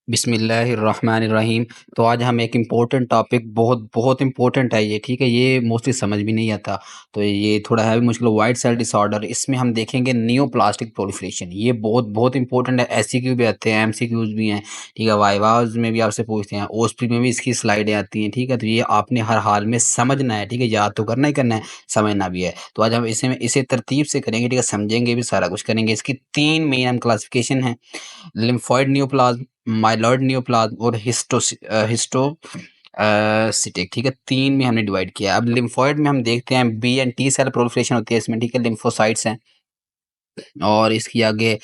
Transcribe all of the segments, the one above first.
बिस्मिल्लाहिर्रहमानिर्रहीम। तो आज हम एक इम्पोर्टेंट टॉपिक बहुत बहुत इम्पोर्टेंट है ये, ठीक है? ये मोस्टली समझ भी नहीं आता, तो ये थोड़ा है भी मुश्किल। वाइट सेल डिसऑर्डर, इसमें हम देखेंगे नियोप्लास्टिक प्रोलिफरेशन। ये बहुत बहुत इंपॉर्टेंट है। एससीक्यू भी आते हैं, एमसीक्यूज भी हैं, ठीक है? वाइवाज में भी आपसे पूछते हैं, ओएसपी में भी इसकी स्लाइडें आती हैं, ठीक है? तो ये आपने हर हाल में समझना है, ठीक है? याद तो करना ही करना है, समझना भी है। तो आज हम इसे तरतीब से करेंगे, ठीक है? समझेंगे भी, सारा कुछ करेंगे। इसकी 3 मेन हम क्लासिफिकेशन हैं: लिम्फोइड नियोप्लाज्म, माइलॉइड नियोप्लाज्म और हिस्टोसिटिक, ठीक है? 3 में हमने डिवाइड किया है। अब लिम्फोइड में हम देखते हैं B and T cell proliferation होती है इसमें, ठीक है? लिम्फोसाइट्स हैं। और इसकी आगे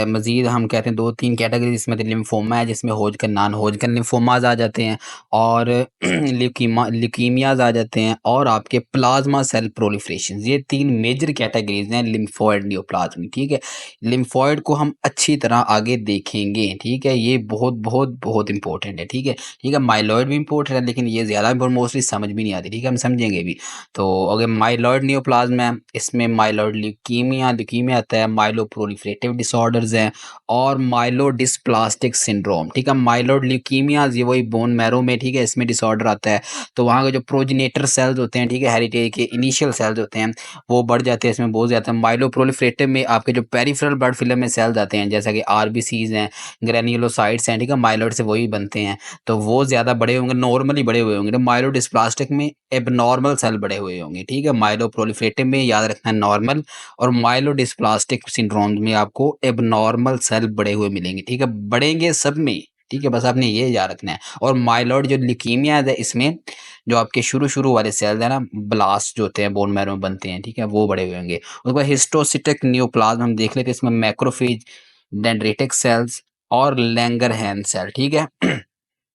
मज़ीद हम कहते हैं 2-3 कैटेगरी इसमें, लिम्फोमा है जिसमें होजकन, नॉन होजकन लिम्फोमास आ जाते हैं, और ल्यूकीमियाज आ जाते हैं, और आपके प्लाज्मा सेल प्रोलिफरेशन। ये 3 मेजर कैटेगरीज हैं लिम्फोइड नियोप्लाज्म, ठीक है? लिम्फोइड को हम अच्छी तरह आगे देखेंगे, ठीक है? ये बहुत बहुत बहुत इंपॉर्टेंट है, ठीक है? ठीक है, माइलॉइड भी इंपॉर्टेंट है, लेकिन ये ज़्यादा मोस्टली समझ भी नहीं आती, ठीक है? हम समझेंगे भी। तो अगर माइलॉइड नियोप्लाज्म है, इसमें माइलॉइड ल्यूकीमिया ल्यूकीमिया आता है, माइलोप्रोलिफरेटिव डिसऑर्डर्स हैं, और माइलोडिस्प्लास्टिक सिंड्रोम, ठीक है? माइलॉइड ल्यूकीमिया ये वही बोन मैरो में, ठीक है? इसमें डिसऑर्डर आता है। तो वहाँ के जो प्रोजेनेटर सेल्स होते हैं, ठीक है, हेरिटेज के इनिशियल सेल्स होते हैं, वो बढ़ जाते हैं, इसमें बहुत ज़्यादा। माइलोप्रोलिफरेटिव में आपके जो पेरिफेरल ब्लड फिल्म में सेल्स आते हैं, जैसा कि आरबीसीज हैं, ग्रेन्युलोसाइट्स हैं, ठीक है? माइलॉइड से वही बनते हैं, तो वो ज़्यादा बड़े होंगे, नॉर्मली बड़े हुए होंगे। तो माइलोडिस्प्लास्टिक में एबनॉर्मल सेल बड़े हुए होंगे, ठीक है? माइलोप्रोलिफरेटिव में याद रखना है नॉर्मल, और माइलोडिस्प्लास्टिक सिंड्रोम में आपको एबनॉर्मल सेल बड़े हुए मिलेंगे, ठीक है? बढ़ेंगे सब में, ठीक है? बस आपने ये याद रखना है। और माइलॉइड जो ल्यूकीमिया है, इसमें जो आपके शुरू वाले सेल्स है ना, ब्लास्ट जो होते हैं बोन मैरो में बनते हैं, ठीक है? वो बड़े हुए होंगे। उसके बाद हिस्टोसिटिक नियोप्लाज्म हम देख लेते हैं, इसमें मैक्रोफेज, डेंड्रिटिक सेल्स और लैंगरहैंस सेल, ठीक है?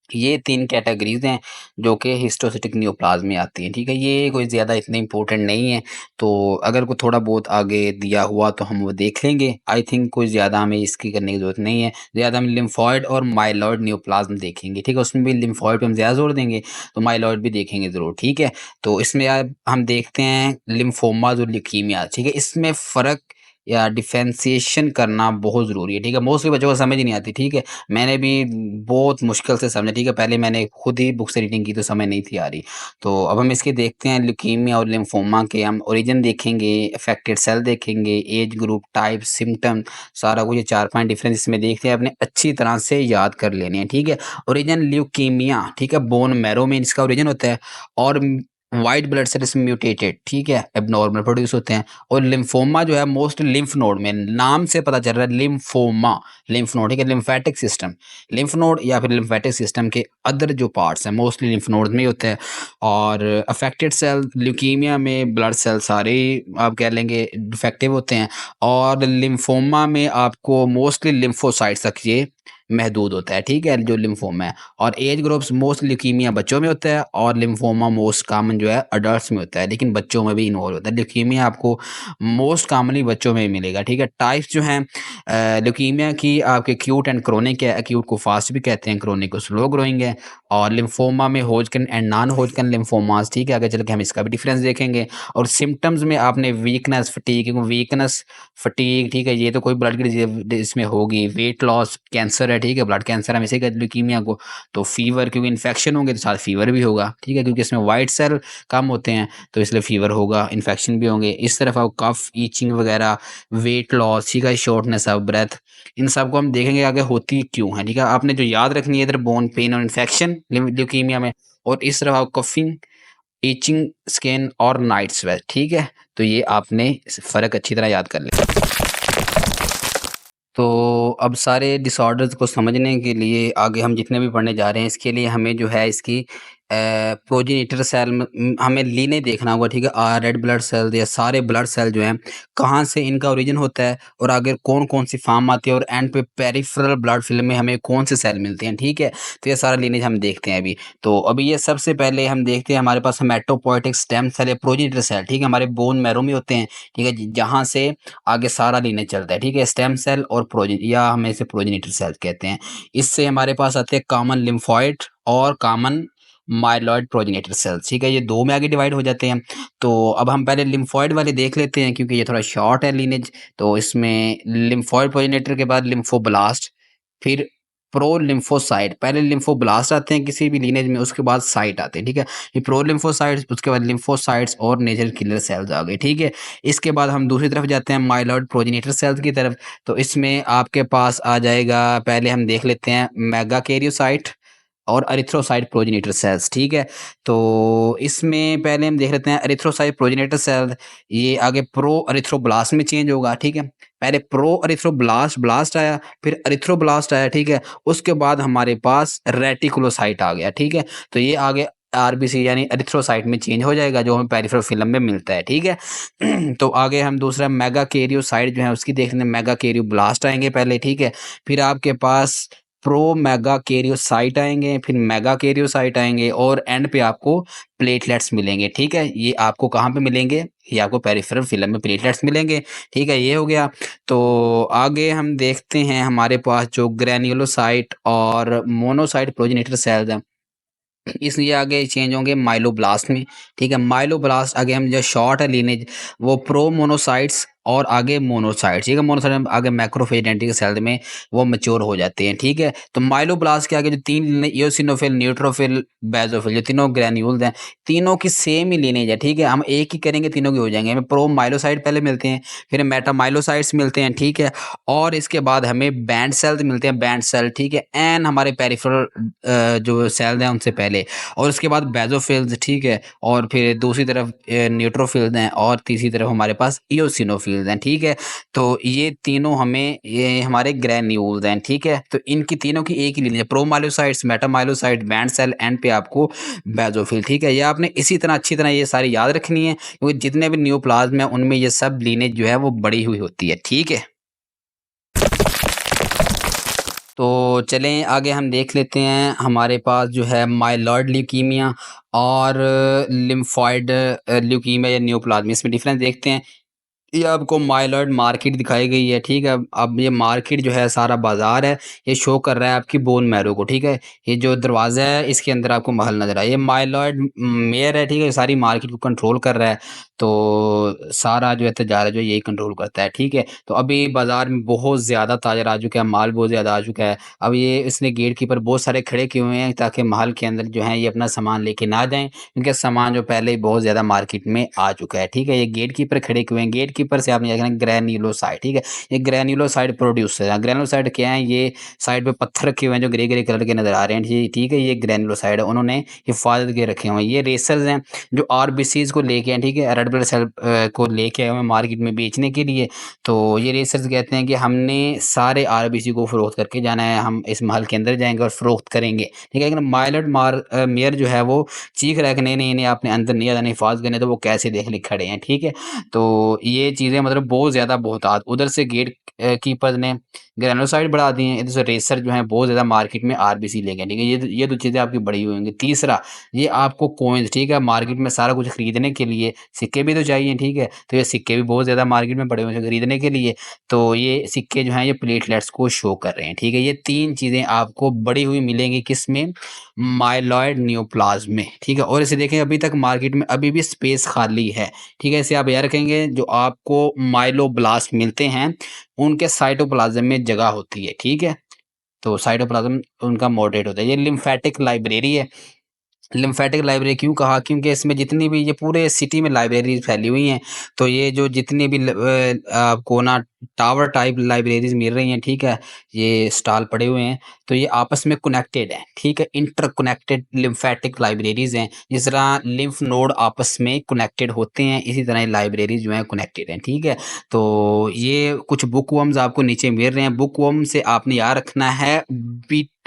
ये 3 कैटेगरीज़ हैं जो कि हिस्टोसिटिक नियोप्लाज़्म में आती हैं, ठीक है? ये कोई ज़्यादा इतने इम्पोर्टेंट नहीं है, तो अगर कोई थोड़ा बहुत आगे दिया हुआ तो हम वो देख लेंगे। आई थिंक कोई ज़्यादा हमें इसकी करने की ज़रूरत नहीं है। ज़्यादा हम लिम्फोइड और माइलॉइड नियोप्लाज़्म देखेंगे, ठीक है? उसमें भी लिम्फोइड पे हम ज़्यादा ज़ोर देंगे, तो माइलॉइड भी देखेंगे ज़रूर, ठीक है? तो इसमें हम देखते हैं लिम्फोमाज़ और ल्यूकीमिया, ठीक है? इसमें फ़र्क या डिफरेंशिएशन करना बहुत ज़रूरी है, ठीक है? मोस्टली बच्चों को समझ ही नहीं आती, ठीक है? मैंने भी बहुत मुश्किल से समझा, ठीक है? पहले मैंने खुद ही बुक से रीडिंग की तो समझ नहीं थी आ रही। तो अब हम इसके देखते हैं ल्यूकीमिया और लिम्फोमा के हम ओरिजिन देखेंगे, अफेक्टेड सेल देखेंगे, एज ग्रुप, टाइप, सिम्पटम, सारा कुछ। ये 4-5 डिफरेंस इसमें देखते हैं, आपने अच्छी तरह से याद कर लेने हैं, ठीक है? ओरिजिन ल्यूकीमिया, ठीक है? बोन मैरो में इसका ओरिजिन होता है, और व्हाइट ब्लड सेल इसमें म्यूटेटेड, ठीक है, एब्नॉर्मल प्रोड्यूस होते हैं। और लिम्फोमा जो है मोस्ट लिम्फ नोड में, नाम से पता चल रहा है लिम्फोमा, लिम्फ नोड, ठीक है? लिम्फेटिक सिस्टम, लिम्फ नोड या फिर लिम्फेटिक सिस्टम के अदर जो पार्ट्स हैं मोस्टली लिम्फ नोड में ही होते हैं। और अफेक्टेड सेल ल्यूकीमिया में ब्लड सेल सारे आप कह लेंगे डिफेक्टिव होते हैं, और लिम्फोमा में आपको मोस्टली लिम्फोसाइट्स तक ये महदूद होता है, ठीक है? जो लिम्फोमा है। और एज ग्रुप्स मोस्ट ल्यूकीमिया बच्चों में होता है, और लिम्फोमा मोस्ट कॉमन जो है अडल्ट्स में होता है, लेकिन बच्चों में भी इन्वॉल्व होता है। ल्यूकीमिया आपको मोस्ट कॉमनली बच्चों में ही मिलेगा, ठीक है? टाइप्स जो हैं ल्यूकीमिया की, आपके एक्यूट एंड क्रोनिक है। एक्यूट को फास्ट भी कहते हैं, क्रोनिक को स्लो ग्रोइंग है। और लिम्फोमा में होजकन एंड नॉन होजकन लिम्फोमास, ठीक है? आगे चल के हम इसका भी डिफरेंस देखेंगे। और सिम्पटम्स में आपने वीकनेस, फटीग, ठीक है? ये तो कोई ब्लड की डिजीज इसमें होगी। वेट लॉस, कैंसर है, ठीक है? ब्लड कैंसर हम इसे कहते हैं ल्यूकीमिया को। तो फीवर, क्योंकि इन्फेक्शन होंगे तो साथ फीवर भी होगा, ठीक है? क्योंकि इसमें वाइट सेल कम होते हैं, तो इसलिए फीवर होगा, इन्फेक्शन भी होंगे। इस तरफ आप कफ, ईचिंग वगैरह, वेट लॉस, ठीक है, शॉर्टनेस ऑफ ब्रेथ, इन सब को हम देखेंगे आगे होती क्यों है, ठीक है? आपने जो याद रखनी है, इधर बोन पेन और इन्फेक्शन ल्यूकीमिया में, और इस तरफ आप कफिंग, ईचिंग, स्किन और नाइट स्वेट, ठीक है? तो ये आपने फ़र्क अच्छी तरह याद कर लिया। तो अब सारे डिसऑर्डर्स को समझने के लिए आगे हम जितने भी पढ़ने जा रहे हैं, इसके लिए हमें जो है इसकी प्रोजेनिटर सेल हमें लीने देखना होगा, ठीक है? रेड ब्लड सेल या सारे ब्लड सेल जो हैं, कहाँ से इनका ओरिजिन होता है, और आगे कौन-कौन सी फॉर्म आती है, और एंड पे पेरिफेरल ब्लड फिल्म में हमें कौन से सेल मिलते हैं, ठीक है? तो ये सारा लीनेज हम देखते हैं अभी। तो अभी ये सबसे पहले हम देखते हैं, हमारे पास हेमेटोपोइएटिक स्टेम सेल या प्रोजेनिटर सेल, ठीक है? हमारे बोन मैरो में होते हैं, ठीक है? जहाँ से आगे सारा लीनेज चलता है, ठीक है? स्टेम सेल और या हम इसे प्रोजेनिटर सेल कहते हैं। इससे हमारे पास आते हैं कॉमन लिम्फोइड और कॉमन माइलॉइड प्रोजेनिटर सेल्स, ठीक है? ये 2 में आगे डिवाइड हो जाते हैं। तो अब हम पहले लिम्फोइड वाले देख लेते हैं, क्योंकि ये थोड़ा शॉर्ट है लीनेज। तो इसमें लिम्फोइड प्रोजेनिटर के बाद लिम्फोब्लास्ट, फिर प्रो लिम्फोसाइट, पहले लिम्फोब्लास्ट आते हैं किसी भी लीनेज में, उसके बाद साइट आते हैं, ठीक है। ये प्रो लिम्फोसाइट्स, उसके बाद लिम्फोसाइट्स और नेचुरल किलर सेल्स आ गए, ठीक है। इसके बाद हम दूसरी तरफ जाते हैं माइलॉइड प्रोजेनिटर सेल्स की तरफ। तो इसमें आपके पास आ जाएगा, पहले हम देख लेते हैं मेगाकैरियोसाइट और एरिथ्रोसाइट प्रोजेनिटर सेल्स, ठीक है। तो इसमें पहले हम देख लेते हैं एरिथ्रोसाइट प्रोजेनिटर सेल, ये आगे प्रो एरिथ्रोब्लास्ट में चेंज होगा, ठीक है। पहले प्रो एरिथ्रोब्लास्ट आया, फिर एरिथ्रोब्लास्ट आया, ठीक है। उसके बाद हमारे पास रेटिकुलोसाइट आ गया, ठीक है। तो ये आगे आरबीसी यानी एरिथ्रोसाइट में चेंज हो जाएगा, जो हमें पेरिफेरल फिलम में मिलता है, ठीक है। तो आगे हम दूसरा मेगाकैरियोसाइट जो है उसकी देख लेते हैं, मेगाकैरियोब्लास्ट आएंगे पहले, ठीक है। फिर आपके पास प्रो मेगाकैरियोसाइट आएंगे, फिर मेगाकैरियोसाइट आएंगे और एंड पे आपको प्लेटलेट्स मिलेंगे, ठीक है। ये आपको कहाँ पे मिलेंगे? ये आपको पेरिफेरल फिलम में प्लेटलेट्स मिलेंगे, ठीक है। ये हो गया। तो आगे हम देखते हैं हमारे पास जो ग्रैन्युलोसाइट और मोनोसाइट प्रोजेनिटर सेल्स हैं, इसलिए आगे चेंज होंगे माइलोब्लास्ट में, ठीक है। माइलोब्लास्ट आगे हम जो शॉर्ट है लीनेज वो प्रो मोनोसाइट्स और आगे मोनोसाइट्स, ठीक है। मोनोसाइट आगे मैक्रोफेज डेंटिक सेल में वो मैच्योर हो जाते हैं, ठीक है। तो माइलोब्लास्ट के आगे जो तीन इयोसिनोफिल, न्यूट्रोफिल, बेसोफिल, जो तीनों ग्रैन्यूल्स हैं, तीनों की सेम ही लीनेज है, ठीक है। हम एक ही करेंगे तीनों के हो जाएंगे। हमें प्रो माइलोसाइट पहले मिलते हैं, फिर मेटामाइलोसाइट्स मिलते हैं, ठीक है। और इसके बाद हमें बैंड सेल्स मिलते हैं, बैंड सेल, ठीक है। एंड हमारे पेरिफेरल जो सेल्स हैं उनसे पहले, और उसके बाद बेसोफिल्स, ठीक है। और फिर दूसरी तरफ न्यूट्रोफिल्स हैं और तीसरी तरफ हमारे पास इयोसिनोफिल्स हैं, ठीक है। तो ये तीनों हमें, ये हमारे ग्रैन्यूल्स हैं, ठीक है। तो इनकी तीनों की एक ही लीनियज, प्रोमाइलोसाइट्स, मेटामाइलोसाइट, बैंड सेल, एंड पे आपको बेसोफिल, ठीक है। ये आपने इसी तरह अच्छी तरह ये सारी याद रखनी है, क्योंकि जितने भी न्यूप्लाज्म हैं उनमें ये सब लीनेज जो है वो बड़ी हुई होती है, ठीक है। तो चलें आगे हम देख लेते हैं, हमारे पास जो है माइलॉइड ल्यूकीमिया और लिम्फॉइड ल्यूकीमिया या न्यूप्लाज्म, इसमें डिफरेंस देखते हैं। ये आपको माइलॉइड मार्केट दिखाई गई है, ठीक है। अब ये मार्केट जो है सारा बाजार है, ये शो कर रहा है आपकी बोन मैरो को, ठीक है। ये जो दरवाज़ा है इसके अंदर आपको महल नजर आए, ये माइलॉइड मेयर है, ठीक है। ये सारी मार्केट को कंट्रोल कर रहा है, तो सारा जो है तजारा जो यही कंट्रोल करता है, ठीक है। तो अभी बाजार में बहुत ज़्यादा ताजर आ चुका है, माल बहुत ज़्यादा आ चुका है। अब ये इसने गेट कीपर बहुत सारे खड़े किए हुए हैं ताकि महल के अंदर जो है ये अपना सामान लेके ना जाएं, क्योंकि सामान जो पहले ही बहुत ज़्यादा मार्केट में आ चुका है, ठीक है। ये गेट कीपर खड़े हुए हैं, गेट कीपर से आपने क्या ग्रैन्युलोसाइट, ठीक है। ये ग्रैन्युलोसाइट प्रोड्यूसर है। ग्रैन्युलोसाइट क्या है? ये साइड पे पत्थर रखे हुए हैं जो ग्रे ग्रे कलर के नजर आ रहे हैं, ठीक है। ये ग्रैन्युलोसाइट है, उन्होंने हिफाजत के रखे हुए हैं। ये रेसर्स हैं जो आरबीसीज को लेके हैं, ठीक है, रेड ब्लड सेल को लेके आए हुए हैं मार्केट में बेचने के लिए। तो ये रेसर्स कहते हैं कि हमने सारे आरबीसी को फरोख्त करके जाना है, हम इस महल के अंदर जाएंगे और फरोख्त करेंगे, ठीक है। लेकिन माइलॉइड मेयर जो है वो चीख रहा है कि नहीं नहीं नहीं, आपने अंदर नहीं आना, हिफाजत करने, तो वो कैसे देख ले खड़े हैं, ठीक है। तो ये चीज़ें मतलब बहुत ज़्यादा बहुतात, उधर से गेट कीपर ने ग्रैन्युलोसाइड बढ़ा दिए हैं, इधर से रेसर जो है बहुत ज़्यादा मार्केट में आरबीसी ले गए, ठीक है। ये दो चीज़ें आपकी बड़ी हुई होंगी। तीसरा, ये आपको कॉइन्स, ठीक है, मार्केट में सारा कुछ खरीदने के लिए सिक्के भी तो चाहिए, ठीक है। तो ये सिक्के भी बहुत ज़्यादा मार्केट में पड़े हुए हैं खरीदने के लिए। तो ये सिक्के जो हैं ये प्लेटलेट्स को शो कर रहे हैं, ठीक है। ये तीन चीज़ें आपको बड़ी हुई मिलेंगी किसमें? माइलॉइड न्यूप्लाज्म में, ठीक है। और इसे देखें, अभी तक मार्केट में अभी भी स्पेस खाली है, ठीक है। इसे आप याद रखेंगे, जो आपको माइलोब्लास्ट मिलते हैं उनके साइटोप्लाज्म में जगह होती है, ठीक है। तो साइटोप्लाज्म उनका मॉडरेट होता है। ये लिम्फेटिक लाइब्रेरी है। लिम्फेटिक लाइब्रेरी क्यों कहा? क्योंकि इसमें जितनी भी, ये पूरे सिटी में लाइब्रेरीज फैली हुई हैं, तो ये जो जितनी भी आपको ना टावर टाइप लाइब्रेरीज मिल रही हैं, ठीक है, ये स्टॉल पड़े हुए हैं, तो ये आपस में कनेक्टेड हैं, ठीक है। इंटरकनेक्टेड लिम्फेटिक लाइब्रेरीज हैं। जिस तरह लिम्फ नोड आपस में कनेक्टेड होते हैं, इसी तरह ये लाइब्रेरीज जो हैं कनेक्टेड हैं, ठीक है। तो ये कुछ बुक वर्म्स आपको नीचे मिल रहे हैं। बुक वर्म से आपने याद रखना है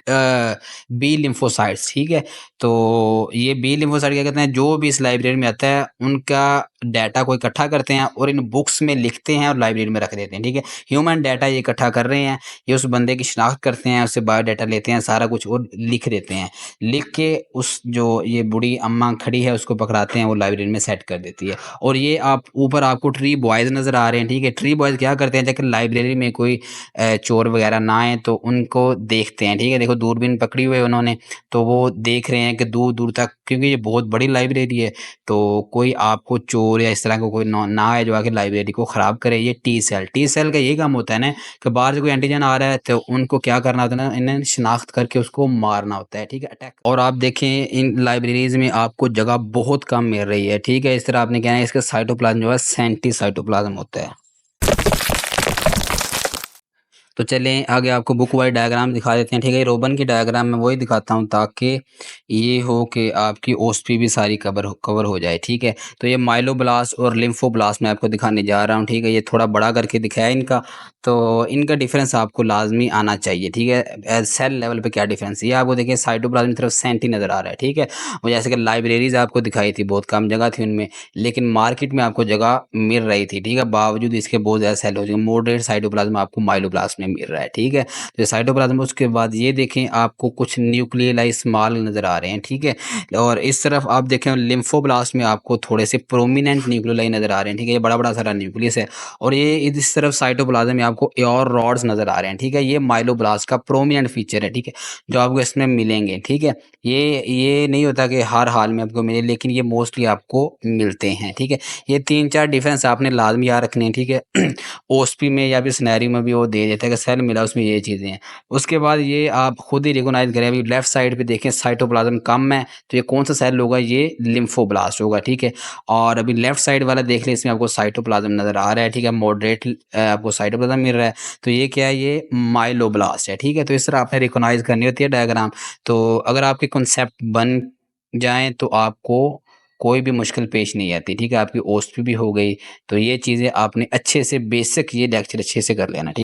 बी लिम्फोसाइट्स, ठीक है। तो ये बी लिम्फोसाइट क्या कहते हैं? जो भी इस लाइब्रेरी में आता है उनका डाटा को इकट्ठा करते हैं और इन बुक्स में लिखते हैं और लाइब्रेरी में रख देते हैं, ठीक है। ह्यूमन डाटा ये इकट्ठा कर रहे हैं, ये उस बंदे की शिनाख्त करते हैं, उससे बायोडाटा लेते हैं सारा कुछ और लिख देते हैं। लिख के उस जो ये बूढ़ी अम्मा खड़ी है उसको पकड़ाते हैं, वो लाइब्रेरी में सेट कर देती है। और ये आप ऊपर आपको ट्री बॉयज़ नज़र आ रहे हैं, ठीक है। ट्री बॉयज़ क्या करते हैं? जब लाइब्रेरी में कोई चोर वगैरह ना आए तो उनको देखते हैं, ठीक है। देखो दूरबीन पकड़ी हुई है उन्होंने, तो वो देख रहे हैं कि दूर दूर तक, क्योंकि ये बहुत बड़ी लाइब्रेरी है, तो कोई आपको चोर चोर या इस तरह का कोई ना है जो आके लाइब्रेरी को ख़राब करे। ये टी सेल का ये काम होता है ना कि बाहर से कोई एंटीजन आ रहा है तो उनको क्या करना होता है ना, इन्हें शिनाख्त करके उसको मारना होता है, ठीक है, अटैक। और आप देखें इन लाइब्रेरीज़ में आपको जगह बहुत कम मिल रही है, ठीक है। इस तरह आपने कहना है इसका साइटोप्लाज्म जो है 37 साइटोप्लाज्म होता है। तो चलें आगे आपको बुक वाइज डायग्राम दिखा देते हैं, ठीक है। रोबन की डायग्राम में वही दिखाता हूँ ताकि ये हो कि आपकी ओस्पी भी सारी कवर हो जाए, ठीक है। तो ये माइलोब्लास्ट और लिम्फोब्लास्ट मैं आपको दिखाने जा रहा हूँ, ठीक है। ये थोड़ा बड़ा करके दिखाया इनका, तो इनका डिफरेंस आपको लाजमी आना चाहिए, ठीक है। सेल लेवल पे क्या डिफरेंस है ये आपको देखिए, साइटोप्लाज्म की तरफ 70 नज़र आ रहा है, ठीक है। और जैसे कि लाइब्रेरीज आपको दिखाई थी, बहुत कम जगह थी उनमें, लेकिन मार्केट में आपको जगह मिल रही थी, ठीक है। बावजूद इसके बहुत ज़्यादा सेल हो जाएंगे। मॉडरेट साइटोप्लाज्म आपको माइलोब्लास्ट में मिल रहा है, ठीक है। तो साइटोप्लाज्म, उसके बाद ये देखें आपको कुछ न्यूक्लियलाई स्मॉल नज़र आ रहे हैं, ठीक है। और इस तरफ आप देखें लिम्फोब्लास्ट में आपको थोड़े से प्रोमिनेंट न्यूक्लियलाई नज़र आ रहे हैं, ठीक है। ये बड़ा बड़ा सारा न्यूक्लियस है। और ये इस तरफ साइटोप्लाज्म में आपको और रॉड्स नज़र आ रहे हैं, ठीक है। ये माइलोब्लास्ट का प्रोमिनेंट फीचर है, ठीक है, जो आपको इसमें मिलेंगे, ठीक है। ये नहीं होता कि हर हाल में आपको मिले, लेकिन ये मोस्टली आपको मिलते हैं, ठीक है। ये 3-4 डिफरेंस आपने लाजमी याद रखने हैं, ठीक है। ओएसपी में या फिर सिनेरियो में भी वो दे देता है कि सेल मिला उसमें ये चीज़ें हैं। उसके बाद ये आप खुद ही रिकॉग्नाइज करें। अभी लेफ्ट साइड पे देखें साइटोप्लाज्म कम है, तो ये कौन सा सेल होगा, ये लिम्फोब्लास्ट होगा, ठीक है। और अभी लेफ्ट साइड वाला देख लें, इसमें आपको साइटोप्लाज्म नज़र आ रहा है, ठीक है। मॉडरेट आपको साइटोप्लाज्म मिल रहा है, तो ये क्या है, ये माइलोब्लास्ट है, ठीक है। तो इस तरह आपने रिकॉग्नाइज करनी होती है डायग्राम। तो अगर आपके कॉन्सेप्ट बन जाएँ तो आपको कोई भी मुश्किल पेश नहीं आती, ठीक है। आपकी ओएसपी भी हो गई, तो ये चीज़ें आपने अच्छे से बेसिक ये लेक्चर अच्छे से कर लेना, ठीक।